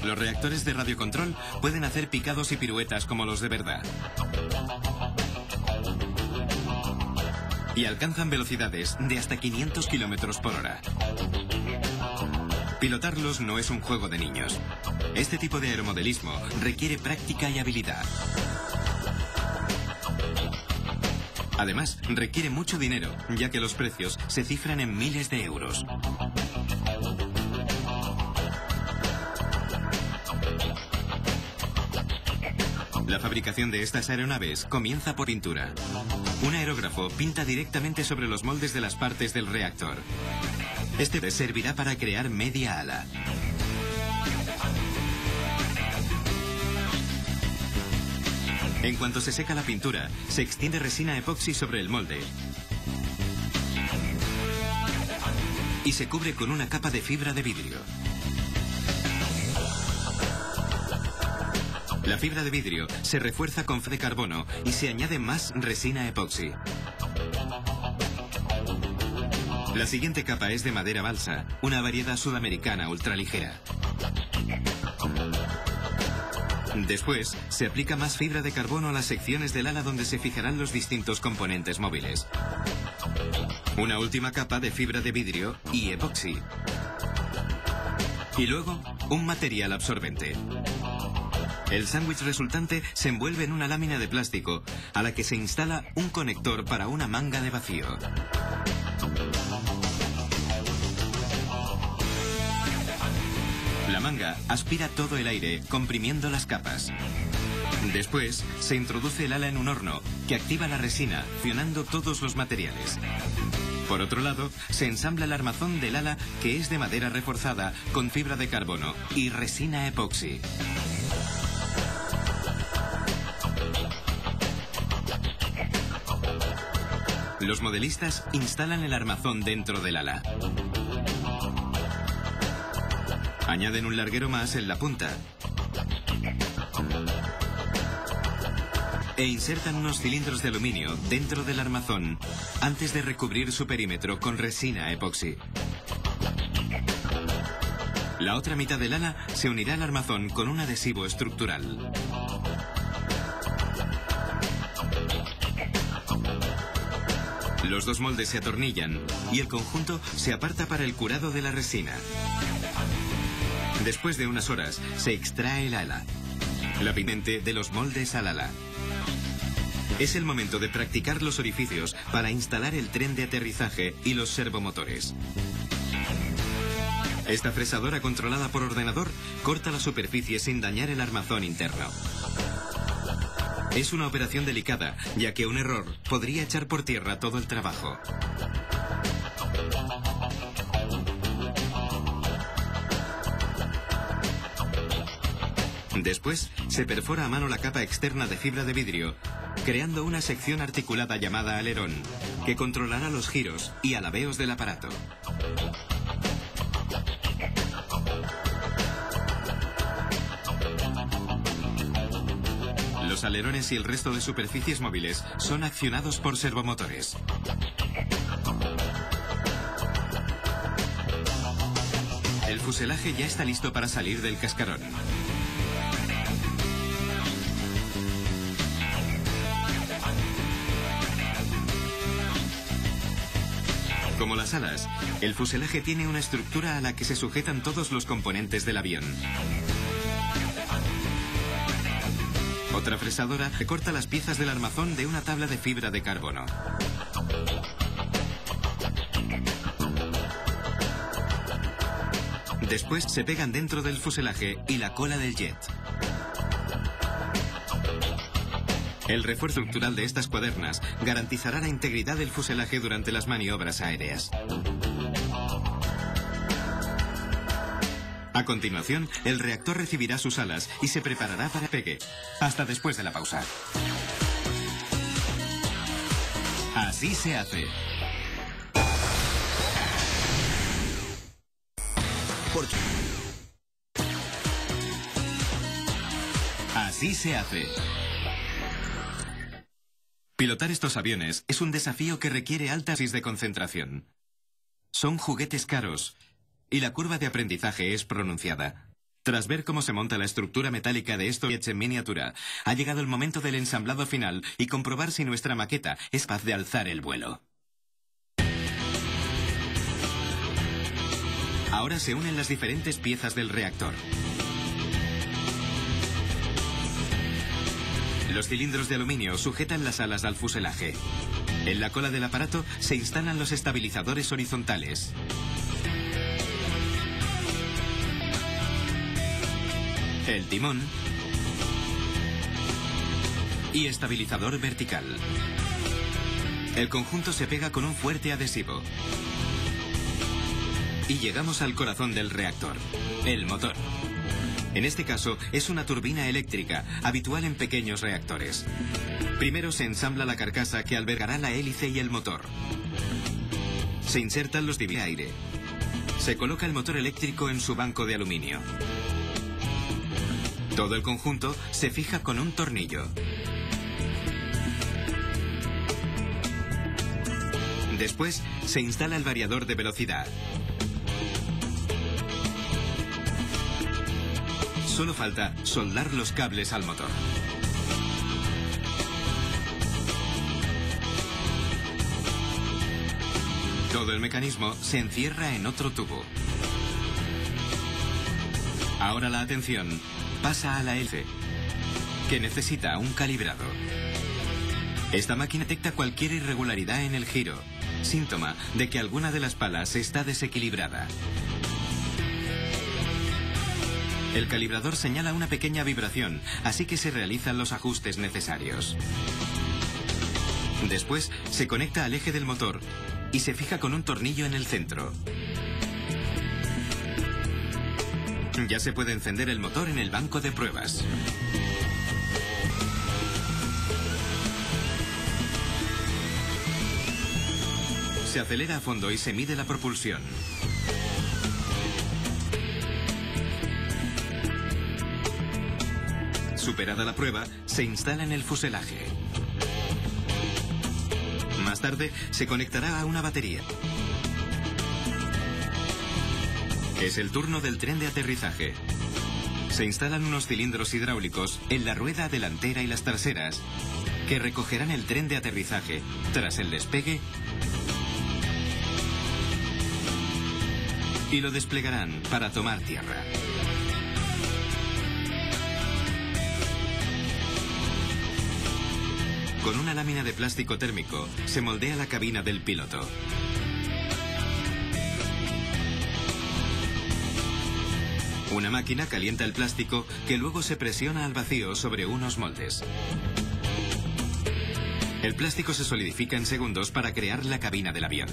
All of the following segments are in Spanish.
Los reactores de radiocontrol pueden hacer picados y piruetas como los de verdad. Y alcanzan velocidades de hasta 500 kilómetros por hora. Pilotarlos no es un juego de niños. Este tipo de aeromodelismo requiere práctica y habilidad. Además, requiere mucho dinero, ya que los precios se cifran en miles de euros. La fabricación de estas aeronaves comienza por pintura. Un aerógrafo pinta directamente sobre los moldes de las partes del reactor. Este servirá para crear media ala. En cuanto se seca la pintura, se extiende resina epoxi sobre el molde y se cubre con una capa de fibra de vidrio. La fibra de vidrio se refuerza con de carbono y se añade más resina epoxi. La siguiente capa es de madera balsa, una variedad sudamericana ultraligera. Después, se aplica más fibra de carbono a las secciones del ala donde se fijarán los distintos componentes móviles. Una última capa de fibra de vidrio y epoxi. Y luego, un material absorbente. El sándwich resultante se envuelve en una lámina de plástico, a la que se instala un conector para una manga de vacío. La manga aspira todo el aire, comprimiendo las capas. Después, se introduce el ala en un horno, que activa la resina, fusionando todos los materiales. Por otro lado, se ensambla el armazón del ala, que es de madera reforzada con fibra de carbono y resina epoxi. Los modelistas instalan el armazón dentro del ala. Añaden un larguero más en la punta. E insertan unos cilindros de aluminio dentro del armazón antes de recubrir su perímetro con resina epoxi. La otra mitad del ala se unirá al armazón con un adhesivo estructural. Los dos moldes se atornillan y el conjunto se aparta para el curado de la resina. Después de unas horas, se extrae el ala. La pendiente de los moldes al ala. Es el momento de practicar los orificios para instalar el tren de aterrizaje y los servomotores. Esta fresadora controlada por ordenador corta la superficie sin dañar el armazón interno. Es una operación delicada, ya que un error podría echar por tierra todo el trabajo. Después, se perfora a mano la capa externa de fibra de vidrio, creando una sección articulada llamada alerón, que controlará los giros y alabeos del aparato. Los alerones y el resto de superficies móviles son accionados por servomotores. El fuselaje ya está listo para salir del cascarón. Como las alas, el fuselaje tiene una estructura a la que se sujetan todos los componentes del avión. Otra fresadora recorta las piezas del armazón de una tabla de fibra de carbono. Después se pegan dentro del fuselaje y la cola del jet. El refuerzo estructural de estas cuadernas garantizará la integridad del fuselaje durante las maniobras aéreas. A continuación, el reactor recibirá sus alas y se preparará para pegue. Hasta después de la pausa. Así se hace. Así se hace. Pilotar estos aviones es un desafío que requiere alta dosis de concentración. Son juguetes caros y la curva de aprendizaje es pronunciada. Tras ver cómo se monta la estructura metálica de estos jets en miniatura, ha llegado el momento del ensamblado final y comprobar si nuestra maqueta es capaz de alzar el vuelo. Ahora se unen las diferentes piezas del reactor. Los cilindros de aluminio sujetan las alas al fuselaje. En la cola del aparato se instalan los estabilizadores horizontales. El timón y estabilizador vertical. El conjunto se pega con un fuerte adhesivo. Y llegamos al corazón del reactor, el motor. En este caso, es una turbina eléctrica, habitual en pequeños reactores. Primero se ensambla la carcasa que albergará la hélice y el motor. Se insertan los dividendos de aire. Se coloca el motor eléctrico en su banco de aluminio. Todo el conjunto se fija con un tornillo. Después, se instala el variador de velocidad. Solo falta soldar los cables al motor. Todo el mecanismo se encierra en otro tubo. Ahora la atención pasa a la hélice, que necesita un calibrado. Esta máquina detecta cualquier irregularidad en el giro, síntoma de que alguna de las palas está desequilibrada. El calibrador señala una pequeña vibración, así que se realizan los ajustes necesarios. Después, se conecta al eje del motor y se fija con un tornillo en el centro. Ya se puede encender el motor en el banco de pruebas. Se acelera a fondo y se mide la propulsión. Superada la prueba, se instala en el fuselaje. Más tarde, se conectará a una batería. Es el turno del tren de aterrizaje. Se instalan unos cilindros hidráulicos en la rueda delantera y las traseras, que recogerán el tren de aterrizaje tras el despegue y lo desplegarán para tomar tierra. Con una lámina de plástico térmico se moldea la cabina del piloto. Una máquina calienta el plástico que luego se presiona al vacío sobre unos moldes. El plástico se solidifica en segundos para crear la cabina del avión.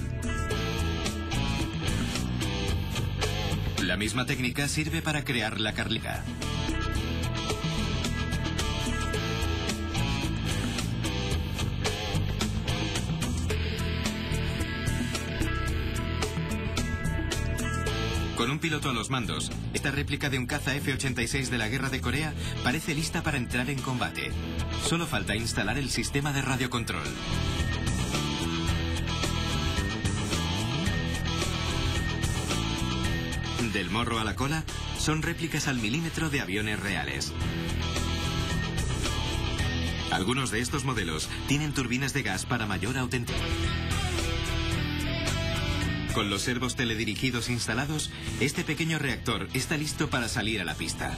La misma técnica sirve para crear la carleta. Con un piloto a los mandos, esta réplica de un caza F-86 de la Guerra de Corea parece lista para entrar en combate. Solo falta instalar el sistema de radiocontrol. Del morro a la cola, son réplicas al milímetro de aviones reales. Algunos de estos modelos tienen turbinas de gas para mayor autenticidad. Con los servos teledirigidos instalados, este pequeño reactor está listo para salir a la pista.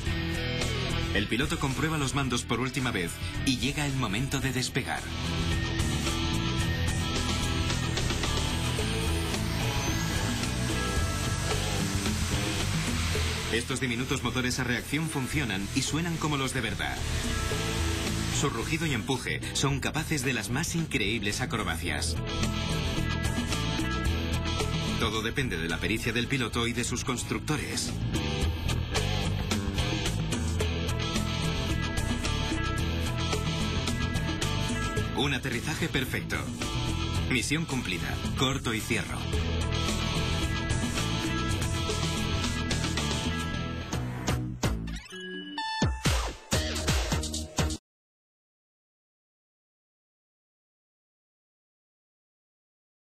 El piloto comprueba los mandos por última vez y llega el momento de despegar. Estos diminutos motores a reacción funcionan y suenan como los de verdad. Su rugido y empuje son capaces de las más increíbles acrobacias. Todo depende de la pericia del piloto y de sus constructores. Un aterrizaje perfecto. Misión cumplida. Corto y cierro.